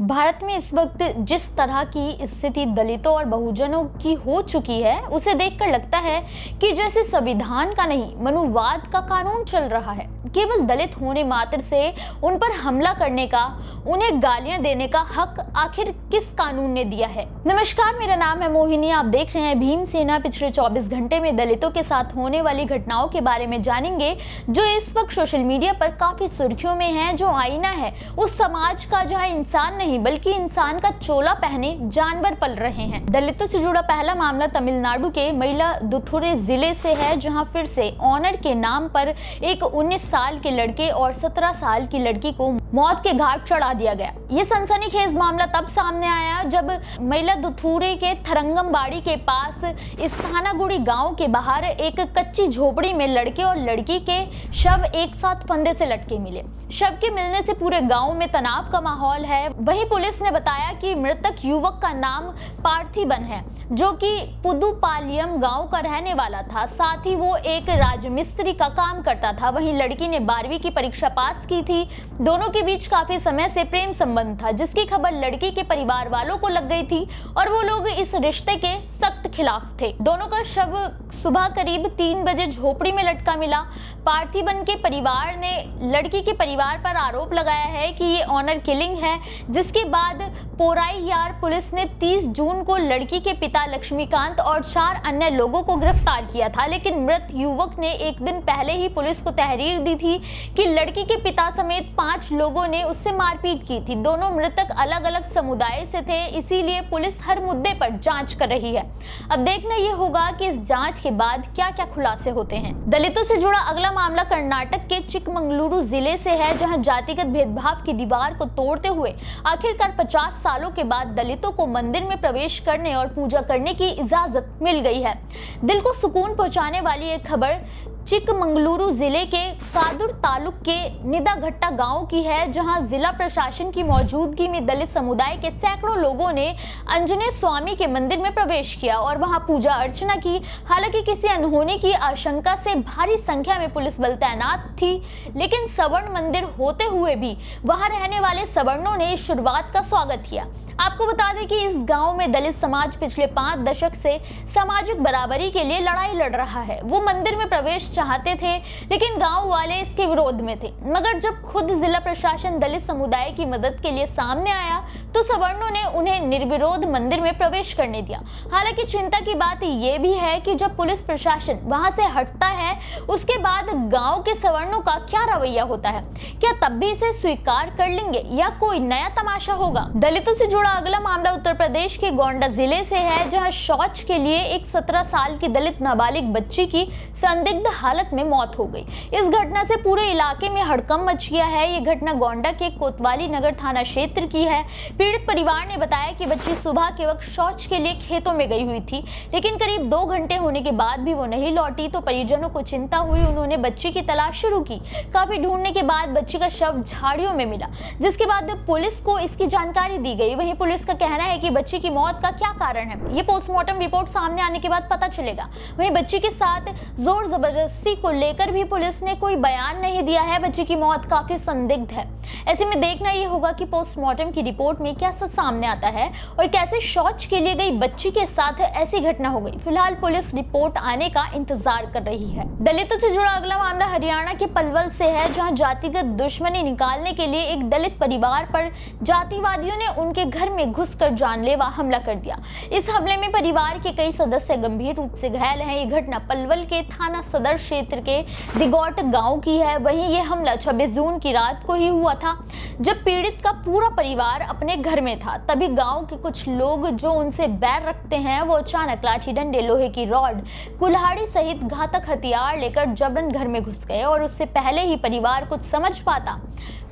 भारत में इस वक्त जिस तरह की स्थिति दलितों और बहुजनों की हो चुकी है, उसे देखकर लगता है कि जैसे संविधान का नहीं मनुवाद का कानून चल रहा है। केवल दलित होने मात्र से उन पर हमला करने का, उन्हें गालियां देने का हक आखिर किस कानून ने दिया है। नमस्कार, मेरा नाम है मोहिनी। आप देख रहे हैं भीमसेना। पिछले 24 घंटे में दलितों के साथ होने वाली घटनाओं के बारे में जानेंगे, जो इस वक्त सोशल मीडिया पर काफी सुर्खियों में है, जो आईना है उस समाज का जहां इंसान नहीं बल्कि इंसान का चोला पहने जानवर पल रहे हैं। दलितों से जुड़ा पहला मामला तमिलनाडु के मयिलादुथुरै जिले से है, जहां फिर से ऑनर के नाम पर एक 19 साल के लड़के और 17 साल की लड़की को मौत के घाट चढ़ा दिया गया। ये सनसनीखेज मामला तब सामने आया जब मयिलादुथुरै के थरंगंबाड़ी के पास स्थानागुड़ी गांव के बाहर एक कच्ची झोपड़ी में लड़के और लड़की के शव एक साथ फंदे से लटके मिले। शव के मिलने से पूरे गांव में तनाव का माहौल है। वहीं पुलिस ने बताया कि मृतक युवक का नाम पार्थिबन है, जो कि पुदुपालियम गांव का रहने वाला था। साथ ही वो एक राजमिस्त्री का काम करता था। वहीं लड़की ने 12वीं की परीक्षा पास की थी। दोनों के बीच काफी समय से प्रेम संबंध था, जिसकी खबर लड़की के परिवार वालों को लग गई थी और वो लोग इस रिश्ते के सख्त खिलाफ थे। दोनों का शव सुबह करीब 3 बजे झोपड़ी में लटका मिला। पार्थिबन के परिवार ने लड़की के परिवार पर आरोप लगाया है कि ये ऑनर किलिंग है, जिसके बाद पोराईयार पुलिस ने 30 जून को लड़की के पिता लक्ष्मीकांत और 4 अन्य लोगों को गिरफ्तार किया था। लेकिन मृत युवक ने एक दिन पहले ही पुलिस को तहरीर दी थी कि लड़की के पिता समेत 5 लोगों ने उससे मारपीट की थी। दोनों मृतक अलग अलग समुदाय से थे, इसीलिए पुलिस हर मुद्दे पर जांच कर रही है। अब देखना यह होगा कि इस जांच के बाद क्या क्या खुलासे होते हैं। दलितों से जुड़ा अगला मामला कर्नाटक के चिकमंगलुरु जिले से है, जहां जातिगत भेदभाव की दीवार को तोड़ते हुए आखिरकार 50 सालों के बाद दलितों को मंदिर में प्रवेश करने और पूजा करने की इजाजत मिल गई है। दिल को सुकून पहुंचाने वाली एक खबर चिकमंगलुरु जिले के कादुर तालुक के निदाघट्टा गांव की है, जहां जिला प्रशासन की मौजूदगी में दलित समुदाय के सैकड़ों लोगों ने आंजनेय स्वामी के मंदिर में प्रवेश किया और वहां पूजा अर्चना की। हालांकि किसी अनहोनी की आशंका से भारी संख्या में पुलिस बल तैनात थी, लेकिन सवर्ण मंदिर होते हुए भी वहां रहने वाले सवर्णों ने इस शुरुआत का स्वागत किया। आपको बता दें कि इस गांव में दलित समाज पिछले 5 दशक से सामाजिक बराबरी के लिए लड़ाई लड़ रहा है। वो मंदिर में प्रवेश चाहते थे, लेकिन गांव वाले इसके विरोध में थे। मगर जब खुद जिला प्रशासन दलित समुदाय की मदद के लिए सामने आया, तो सवर्णों ने उन्हें निर्विरोध मंदिर में प्रवेश करने दिया। हालांकि चिंता की बात यह भी है कि जब पुलिस प्रशासन वहां से हटता है, उसके बाद गाँव के सवर्णों का क्या रवैया होता है? क्या तब भी इसे स्वीकार कर लेंगे या कोई नया तमाशा होगा? दलितों से जुड़ा अगला मामला उत्तर प्रदेश के गोंडा जिले से है, जहां शौच के लिए एक 17 साल की दलित नाबालिग बच्ची की संदिग्ध हालत में मौत हो गई। इस घटना से पूरे इलाके में हड़कंप मच गया है। ये घटना गोंडा के कोतवाली नगर थाना क्षेत्र की है। पीड़ित परिवार ने बताया कि बच्ची सुबह के वक्त शौच के लिए खेतों में गई हुई थी, लेकिन करीब 2 घंटे होने के बाद भी वो नहीं लौटी, तो परिजनों को चिंता हुई। उन्होंने बच्ची की तलाश शुरू की। काफी ढूंढने के बाद बच्ची का शव झाड़ियों में मिला, जिसके बाद पुलिस को इसकी जानकारी दी गई। वहीं पुलिस का कहना है कि बच्ची की मौत का क्या कारण है, ये पोस्टमार्टम रिपोर्ट सामने आने के बाद पता चलेगा। वहीं बच्ची के साथ जोर जबरदस्ती को लेकर भी पुलिस ने कोई बयान नहीं दिया है। बच्ची की मौत काफी संदिग्ध है। ऐसे में देखना ये होगा कि पोस्टमार्टम की रिपोर्ट में क्या सच सामने आता है और कैसे शौच के लिए गई बच्ची के साथ ऐसी घटना हो गई। फिलहाल पुलिस रिपोर्ट आने का इंतजार कर रही है। दलितों से जुड़ा अगला मामला हरियाणा के पलवल से है, जहां जातिगत दुश्मनी निकालने के लिए एक दलित परिवार पर जातिवादियों ने उनके घर में घुसकर जानलेवा हमला कर दिया। इस हमले में परिवार के कई सदस्य गंभीर रूप से घायल हैं। ये घटना पलवल के थाना सदर क्षेत्र के दिगौट गांव की है। वहीं ये हमला 26 जून की रात को ही हुआ था, जब पीड़ित का पूरा परिवार अपने घर में था। तभी गांव के कुछ लोग जो उनसे बैर रखते हैं, वो अचानक लाठी डंडे, लोहे की रॉड, कुल्हाड़ी सहित घातक हथियार लेकर जबरन घर में घुस गए और उससे पहले ही परिवार कुछ समझ पाता,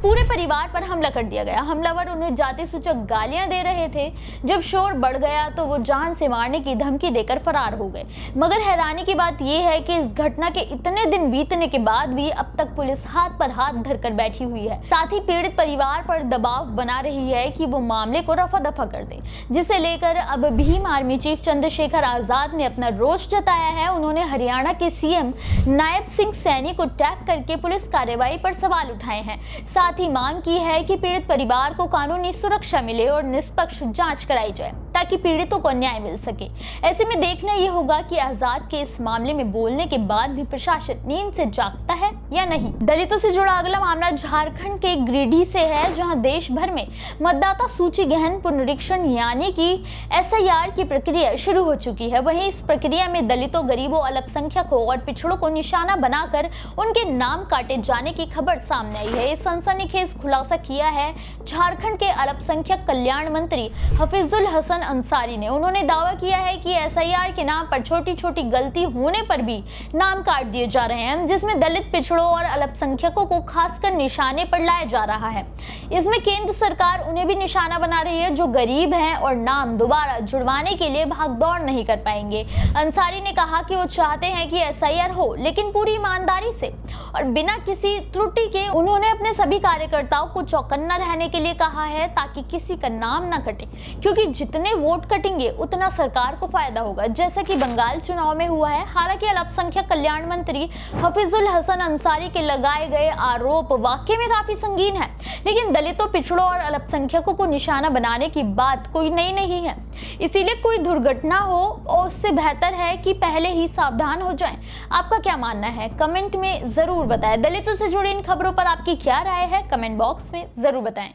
पूरे परिवार पर हमला कर दिया गया। हमलावर उन्हें जाति सूचक गालियां दे रहे थे। जब शोर बढ़ गया तो वो जान से मारने की धमकी देकर फरार हो गए। मगर हैरानी की बात यह है कि इस घटना के इतने दिन बीतने के बाद भी अब तक पुलिस हाथ पर हाथ धरकर बैठी हुई है। साथ ही पीड़ित परिवार पर दबाव बना रही है कि वो मामले को रफा दफा कर दे, जिसे लेकर अब भीम आर्मी चीफ चंद्रशेखर आजाद ने अपना रोष जताया है। उन्होंने हरियाणा के सीएम नायब सिंह सैनी को टैग करके पुलिस कार्रवाई पर सवाल उठाए हैं। साथ साथ ही मांग की है कि पीड़ित परिवार को कानूनी सुरक्षा मिले और निष्पक्ष जांच कराई जाए ताकि पीड़ितों को न्याय मिल सके। ऐसे में देखना ये होगा कि आजाद के इस मामले में बोलने के बाद भी प्रशासन नींद से जागता है या नहीं। दलितों से जुड़ा अगला मामला झारखंड के गिरिडीह से है, जहां देश भर में मतदाता सूची गहन पुनरीक्षण यानी कि एसआईआर की प्रक्रिया शुरू हो चुकी है। वहीं इस प्रक्रिया में दलितों, गरीबों, अल्पसंख्यकों और पिछड़ों को निशाना बनाकर उनके नाम काटे जाने की खबर सामने आई है। इस सनसनीखेज खुलासा किया है झारखंड के अल्पसंख्यक कल्याण मंत्री हफीजुल हसन अंसारी ने। उन्होंने दावा किया है कि एसआईआर के नाम पर छोटी छोटी गलती होने पर भी नाम काट दिए जा रहे हैं, जिसमें दलित, पिछड़ों और अल्पसंख्यकों को खासकर निशाने पर लाया जा रहा है। इसमें केंद्र सरकार उन्हें भी निशाना बना रही है जो गरीब हैं और नाम दोबारा जुड़वाने के लिए भागदौड़ नहीं कर पाएंगे। अंसारी ने कहा कि वो चाहते हैं कि एसआईआर हो, लेकिन पूरी ईमानदारी से और बिना किसी त्रुटि के। उन्होंने अपने सभी कार्यकर्ताओं को चौकन्ना रहने के लिए कहा है ताकि किसी का नाम न कटे, क्योंकि जितने वोट कटेंगे उतना सरकार को फायदा होगा, जैसा कि बंगाल चुनाव में हुआ है। हालांकि अल्पसंख्यक कल्याण मंत्री हफीजुल हसन अंसारी के लगाए गए आरोप वाकई में काफी संगीन है, लेकिन दलितों, पिछड़ों और अल्पसंख्यकों को निशाना बनाने की बात कोई नई नहीं है। इसीलिए कोई दुर्घटना हो और उससे बेहतर है कि पहले ही सावधान हो जाएं। आपका क्या मानना है, कमेंट में जरूर बताएं। दलितों से जुड़ी इन खबरों पर आपकी क्या राय है, कमेंट बॉक्स में जरूर बताएं।